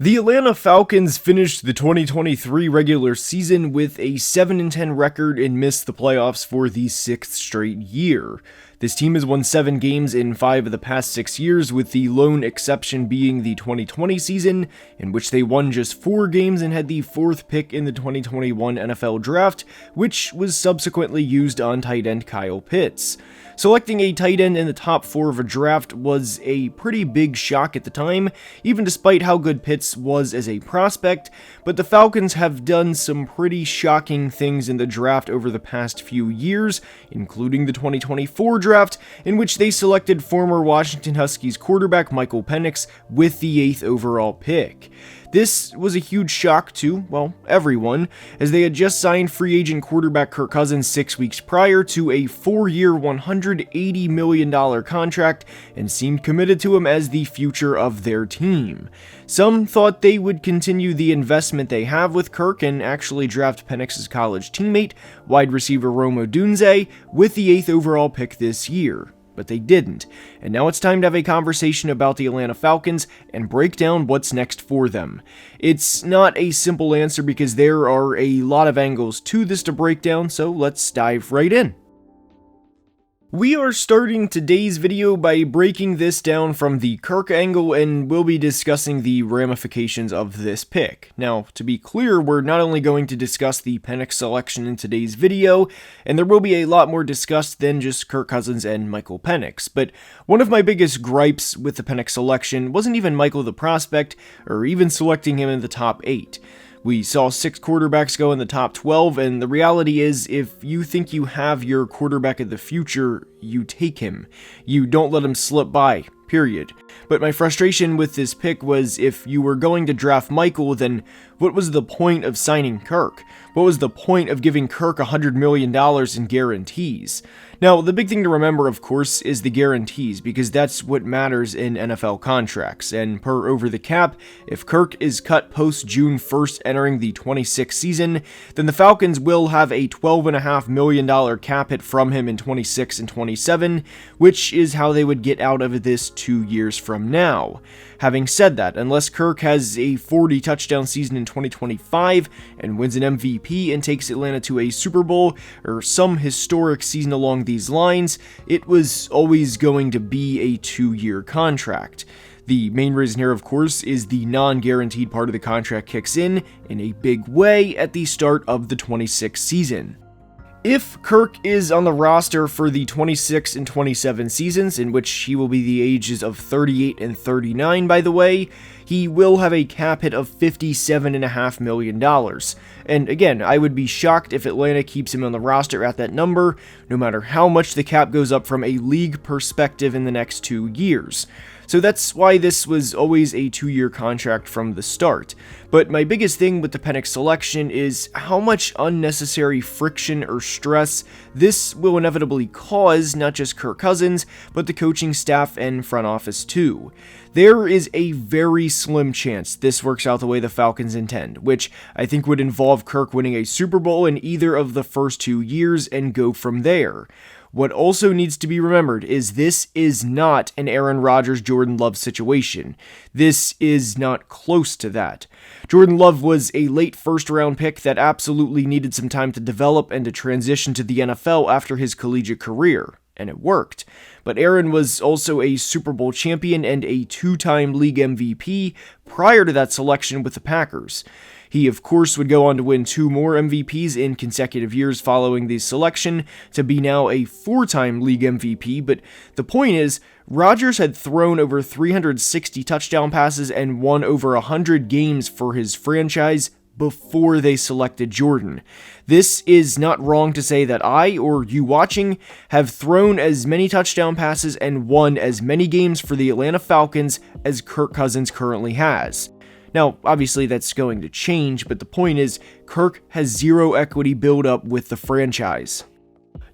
The Atlanta Falcons finished the 2023 regular season with a 7-10 record and missed the playoffs for the sixth straight year. This team has won 7 games in 5 of the past 6 years, with the lone exception being the 2020 season, in which they won just 4 games and had the 4th pick in the 2021 NFL Draft, which was subsequently used on tight end Kyle Pitts. Selecting a tight end in the top 4 of a draft was a pretty big shock at the time, even despite how good Pitts was as a prospect, but the Falcons have done some pretty shocking things in the draft over the past few years, including the 2024 draft, in which they selected former Washington Huskies quarterback Michael Penix with the 8th overall pick. This was a huge shock to, well, everyone, as they had just signed free agent quarterback Kirk Cousins 6 weeks prior to a 4-year, $180 million contract and seemed committed to him as the future of their team. Some thought they would continue the investment they have with Kirk and actually draft Penix's college teammate, wide receiver Rome Odunze, with the 8th overall pick this year. But they didn't, and now it's time to have a conversation about the Atlanta Falcons and break down what's next for them. It's not a simple answer because there are a lot of angles to this to break down, so let's dive right in. We are starting today's video by breaking this down from the Kirk angle, and we'll be discussing the ramifications of this pick. Now, to be clear, we're not only going to discuss the Penix selection in today's video, and there will be a lot more discussed than just Kirk Cousins and Michael Penix, but one of my biggest gripes with the Penix selection wasn't even Michael the prospect, or even selecting him in the top 8. We saw 6 quarterbacks go in the top 12, and the reality is, if you think you have your quarterback of the future, you take him. You don't let him slip by, period. But my frustration with this pick was, if you were going to draft Michael, then what was the point of signing Kirk? What was the point of giving Kirk $100 million in guarantees? Now, the big thing to remember, of course, is the guarantees, because that's what matters in NFL contracts, and per over the cap, if Kirk is cut post June 1st entering the 26th season, then the Falcons will have a $12.5 million cap hit from him in 26 and 27, which is how they would get out of this 2 years from now. Having said that, unless Kirk has a 40 touchdown season in 2025 and wins an MVP and takes Atlanta to a Super Bowl or some historic season along these lines, it was always going to be a 2-year contract. The main reason here, of course, is the non-guaranteed part of the contract kicks in a big way at the start of the 26th season. If Kirk is on the roster for the 26 and 27 seasons, in which he will be the ages of 38 and 39, by the way, he will have a cap hit of $57.5 million. And again, I would be shocked if Atlanta keeps him on the roster at that number, no matter how much the cap goes up from a league perspective in the next 2 years. So that's why this was always a 2-year contract from the start. But my biggest thing with the Penix selection is how much unnecessary friction or stress this will inevitably cause not just Kirk Cousins, but the coaching staff and front office too. There is a very slim chance this works out the way the Falcons intend, which I think would involve Kirk winning a Super Bowl in either of the first 2 years and go from there. What also needs to be remembered is this is not an Aaron Rodgers, Jordan Love situation. This is not close to that. Jordan Love was a late first-round pick that absolutely needed some time to develop and to transition to the NFL after his collegiate career, and it worked. But Aaron was also a Super Bowl champion and a 2-time league MVP prior to that selection with the Packers. He, of course, would go on to win 2 more MVPs in consecutive years following the selection to be now a 4-time league MVP, but the point is, Rodgers had thrown over 360 touchdown passes and won over 100 games for his franchise before they selected Jordan. This is not wrong to say that I, or you watching, have thrown as many touchdown passes and won as many games for the Atlanta Falcons as Kirk Cousins currently has. Now, obviously that's going to change, but the point is, Kirk has 0 equity build up with the franchise.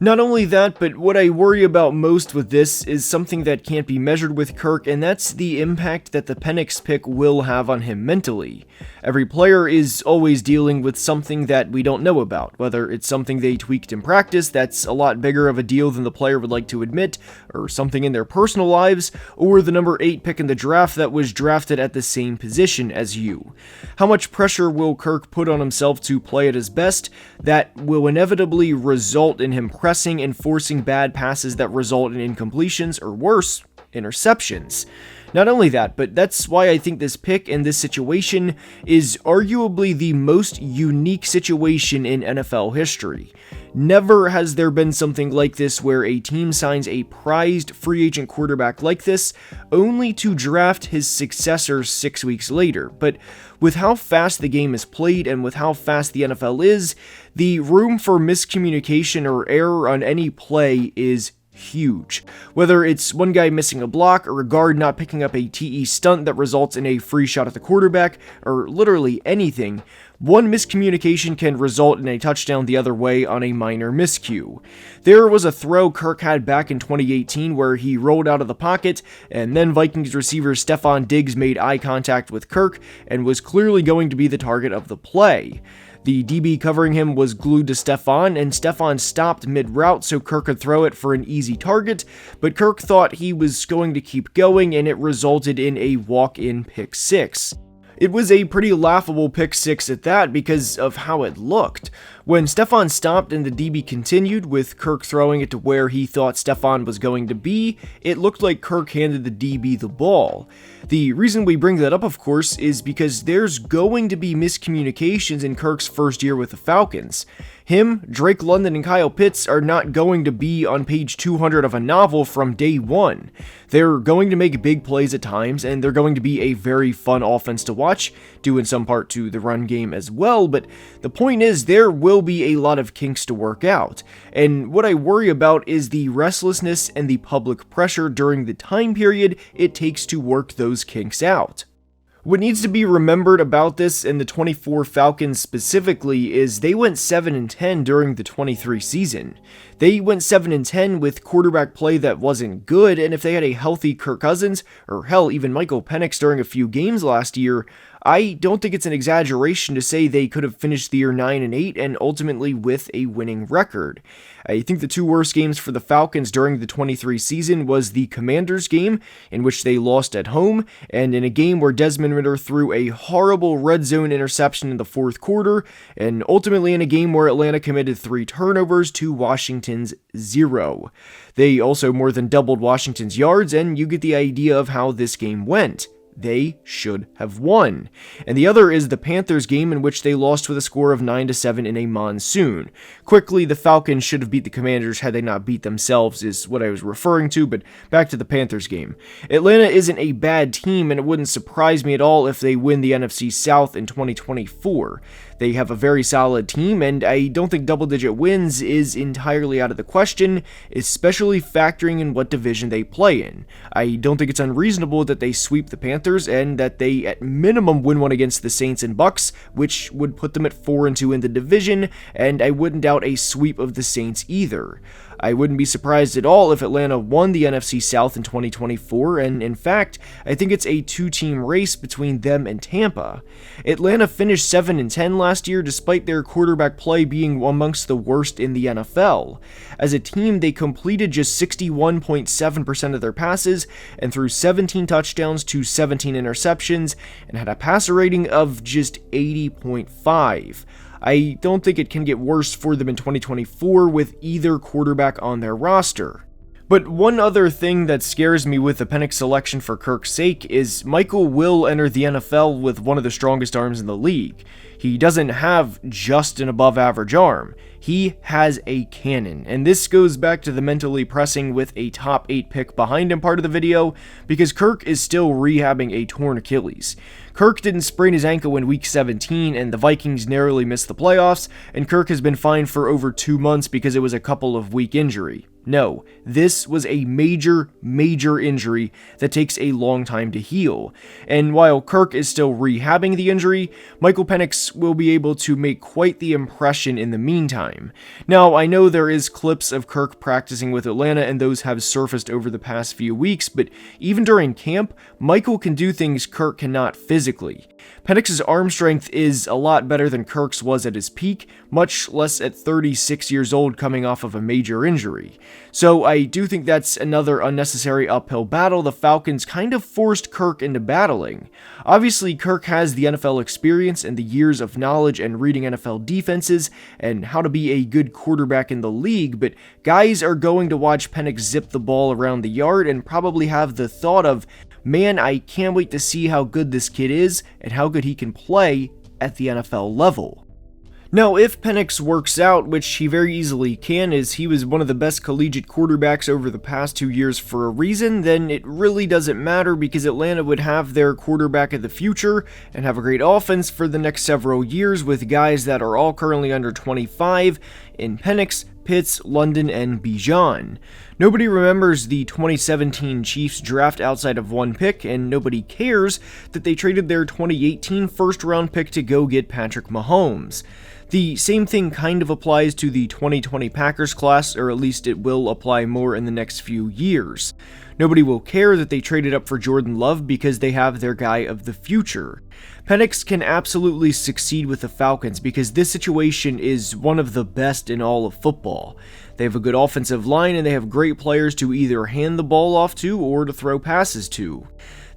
Not only that, but what I worry about most with this is something that can't be measured with Kirk, and that's the impact that the Penix pick will have on him mentally. Every player is always dealing with something that we don't know about, whether it's something they tweaked in practice that's a lot bigger of a deal than the player would like to admit, or something in their personal lives, or the number 8 pick in the draft that was drafted at the same position as you. How much pressure will Kirk put on himself to play at his best that will inevitably result in him pressing and forcing bad passes that result in incompletions, or worse, interceptions? Not only that, but that's why I think this pick and this situation is arguably the most unique situation in NFL history. Never has there been something like this where a team signs a prized free agent quarterback like this, only to draft his successor 6 weeks later. But with how fast the game is played and with how fast the NFL is, the room for miscommunication or error on any play is huge. Whether it's one guy missing a block, or a guard not picking up a TE stunt that results in a free shot at the quarterback, or literally anything, one miscommunication can result in a touchdown the other way on a minor miscue. There was a throw Kirk had back in 2018 where he rolled out of the pocket, and then Vikings receiver Stefon Diggs made eye contact with Kirk and was clearly going to be the target of the play. The DB covering him was glued to Stefon, and Stefon stopped mid-route so Kirk could throw it for an easy target, but Kirk thought he was going to keep going, and it resulted in a walk-in pick six. It was a pretty laughable pick six at that because of how it looked. When Stefon stopped and the DB continued, with Kirk throwing it to where he thought Stefon was going to be, it looked like Kirk handed the DB the ball. The reason we bring that up, of course, is because there's going to be miscommunications in Kirk's first year with the Falcons. Him, Drake London, and Kyle Pitts are not going to be on page 200 of a novel from day one. They're going to make big plays at times, and they're going to be a very fun offense to watch, due in some part to the run game as well, but the point is there will be a lot of kinks to work out, and what I worry about is the restlessness and the public pressure during the time period it takes to work those kinks out. What needs to be remembered about this and the 24 Falcons specifically is they went 7-10 during the 23 season. They went 7-10 with quarterback play that wasn't good, and if they had a healthy Kirk Cousins, or hell, even Michael Penix during a few games last year, I don't think it's an exaggeration to say they could have finished the year 9-8 and ultimately with a winning record. I think the two worst games for the Falcons during the 23 season was the Commanders game, in which they lost at home, and in a game where Desmond Ridder threw a horrible red zone interception in the fourth quarter, and ultimately in a game where Atlanta committed 3 turnovers to Washington's 0. They also more than doubled Washington's yards, and you get the idea of how this game went. They should have won. And the other is the Panthers game, in which they lost with a score of 9-7 in a monsoon. Quickly, the Falcons should have beat the Commanders had they not beat themselves, is what I was referring to, but back to the Panthers game. Atlanta isn't a bad team, and it wouldn't surprise me at all if they win the NFC South in 2024. They have a very solid team, and I don't think double-digit wins is entirely out of the question, especially factoring in what division they play in. I don't think it's unreasonable that they sweep the Panthers, and that they at minimum win one against the Saints and Bucks, which would put them at 4-2 in the division, and I wouldn't doubt a sweep of the Saints either. I wouldn't be surprised at all if Atlanta won the NFC South in 2024, and in fact, I think it's a 2-team race between them and Tampa. Atlanta finished 7-10 last year despite their quarterback play being amongst the worst in the NFL. As a team, they completed just 61.7% of their passes and threw 17 touchdowns to 17 interceptions and had a passer rating of just 80.5. I don't think it can get worse for them in 2024 with either quarterback on their roster. But one other thing that scares me with the Penix selection for Kirk's sake is Michael will enter the NFL with one of the strongest arms in the league. He doesn't have just an above-average arm. He has a cannon, and this goes back to the mentally pressing with a top 8 pick behind him part of the video, because Kirk is still rehabbing a torn Achilles. Kirk didn't sprain his ankle in week 17, and the Vikings narrowly missed the playoffs, and Kirk has been fine for over 2 months because it was a couple of week injury. No, this was a major injury that takes a long time to heal. And while Kirk is still rehabbing the injury, Michael Penix will be able to make quite the impression in the meantime. Now, I know there is clips of Kirk practicing with Atlanta, and those have surfaced over the past few weeks, but even during camp, Michael can do things Kirk cannot physically. Penix's arm strength is a lot better than Kirk's was at his peak, much less at 36 years old coming off of a major injury. So I do think that's another unnecessary uphill battle the Falcons kind of forced Kirk into battling. Obviously, Kirk has the NFL experience and the years of knowledge and reading NFL defenses and how to be a good quarterback in the league, but guys are going to watch Penix zip the ball around the yard and probably have the thought of, man, I can't wait to see how good this kid is and how good he can play at the NFL level. Now, if Penix works out, which he very easily can, as he was one of the best collegiate quarterbacks over the past 2 years for a reason, then it really doesn't matter because Atlanta would have their quarterback of the future and have a great offense for the next several years with guys that are all currently under 25 in Penix, Pitts, London, and Bijan. Nobody remembers the 2017 Chiefs draft outside of one pick, and nobody cares that they traded their 2018 first-round pick to go get Patrick Mahomes. The same thing kind of applies to the 2020 Packers class, or at least it will apply more in the next few years. Nobody will care that they traded up for Jordan Love because they have their guy of the future. Penix can absolutely succeed with the Falcons because this situation is one of the best in all of football. They have a good offensive line and they have great players to either hand the ball off to or to throw passes to.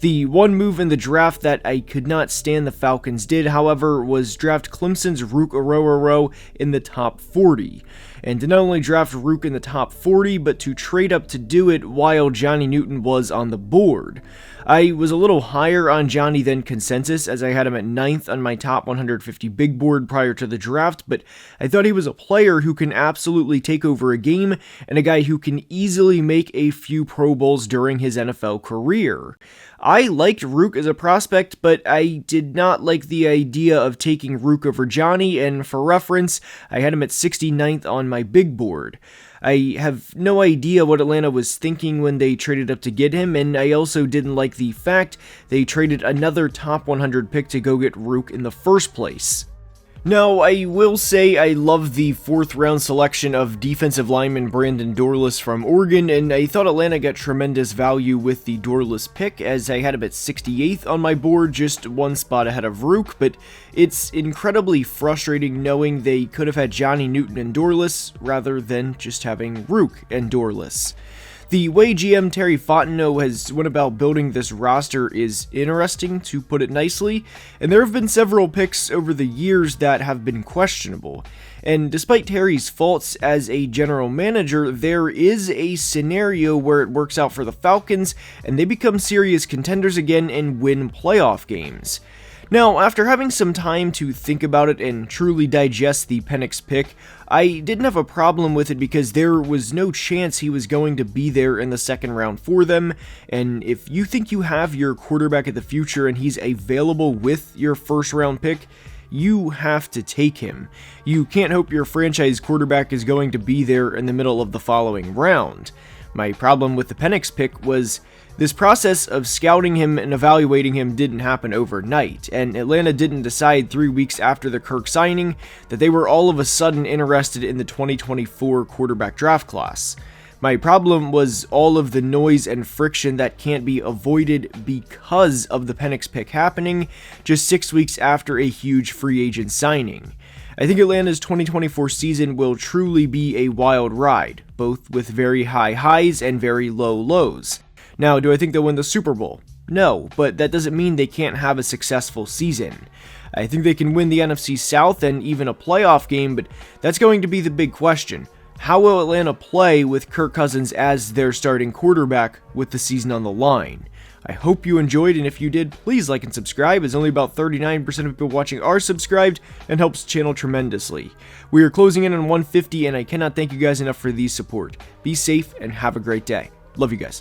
The one move in the draft that I could not stand the Falcons did, however, was draft Clemson's Rook Orororo in the top 40. And to not only draft Rook in the top 40, but to trade up to do it while Johnny Newton was on the board. I was a little higher on Johnny than consensus, as I had him at 9th on my top 150 big board prior to the draft, but I thought he was a player who can absolutely take over a game, and a guy who can easily make a few Pro Bowls during his NFL career. I liked Rook as a prospect, but I did not like the idea of taking Rook over Johnny, and for reference, I had him at 69th on my big board. I have no idea what Atlanta was thinking when they traded up to get him, and I also didn't like the fact they traded another top 100 pick to go get Rook in the first place. Now, I will say I love the 4th round selection of defensive lineman Brandon Dorlus from Oregon, and I thought Atlanta got tremendous value with the Dorlus pick, as I had him at 68th on my board, just one spot ahead of Rook, but it's incredibly frustrating knowing they could have had Johnny Newton and Dorlus rather than just having Rook and Dorlus. The way GM Terry Fontenot has went about building this roster is interesting, to put it nicely, and there have been several picks over the years that have been questionable. And despite Terry's faults as a general manager, there is a scenario where it works out for the Falcons, and they become serious contenders again and win playoff games. Now, after having some time to think about it and truly digest the Penix pick, I didn't have a problem with it because there was no chance he was going to be there in the second round for them, and if you think you have your quarterback of the future and he's available with your first round pick, you have to take him. You can't hope your franchise quarterback is going to be there in the middle of the following round. My problem with the Penix pick was this process of scouting him and evaluating him didn't happen overnight, and Atlanta didn't decide 3 weeks after the Kirk signing that they were all of a sudden interested in the 2024 quarterback draft class. My problem was all of the noise and friction that can't be avoided because of the Penix pick happening just 6 weeks after a huge free agent signing. I think Atlanta's 2024 season will truly be a wild ride, both with very high highs and very low lows. Now, do I think they'll win the Super Bowl? No, but that doesn't mean they can't have a successful season. I think they can win the NFC South and even a playoff game, but that's going to be the big question. How will Atlanta play with Kirk Cousins as their starting quarterback with the season on the line? I hope you enjoyed, and if you did, please like and subscribe, as only about 39% of people watching are subscribed and helps the channel tremendously. We are closing in on 150, and I cannot thank you guys enough for the support. Be safe and have a great day. Love you guys.